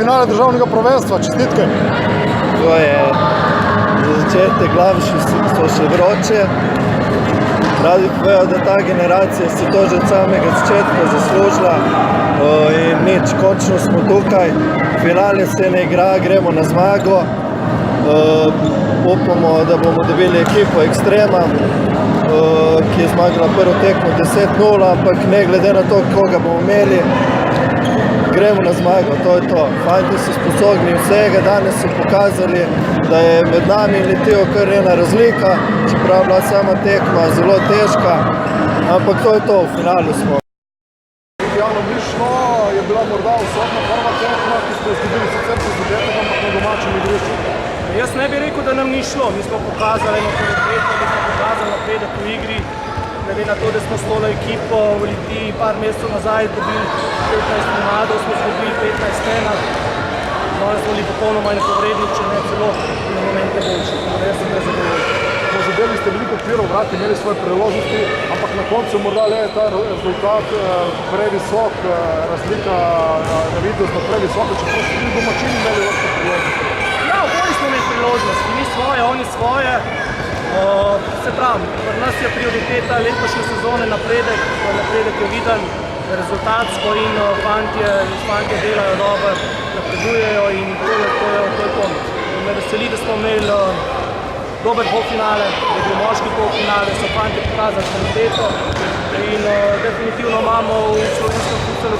finale državnega prvenstva, čestitke. To je za začetek, glavši so še vroče. Radi povedo, da ta generacija si to že od samega začetka zaslužila in nič, končno smo tukaj. Finale se ne igra, gremo na zmago. Upamo, da bomo dobili ekipo Ekstrema, ki je zmagala prvo tekmo 10-0, ampak ne glede na to, koga bomo imeli, gremo na zmago, to je to. Fajti so sposobni vsega, danes so pokazali, da je med nami in Litijo kar ena razlika, čeprav bila sama tekma zelo težka, ampak to je to, v finalu smo. Javno mišlo je bila morda usodna prva tekma, ki ste izgubili sicer po zadetek, ampak na domačem igrišču. Jaz ne bi rekel, da nam ni šlo. Mi smo pokazali eno kvaliteto, mi smo pokazali napredek v igri. Glede na to, da smo s tole ekipo v Litiji par mesecev nazaj dobili 15 namadov, smo izgubili 15 stenah. Danes smo bili popolnoma enakovredni, če ne celo na momente boljši. Jaz sem prezadovoljen. Zadeli ste veliko okvirov vrat, imeli svoje priložnosti, ampak na koncu morda le ta rezultat previsok, razlika na vidnost previsoka, čeprav ste tudi domačini imeli vrste priložnosti. Ja, oboji smo imeli priložnosti, mi svoje, oni svoje. Se pravi, pri nas je prioriteta letošnje sezone napredek je viden rezultatsko in fantje delajo dobro, napredujejo in to je to. Me veseli, da smo imeli dober polfinale, da je bil moški polfinale, so fantje pokazali kvaliteto in definitivno imamo v slovenskem futsalu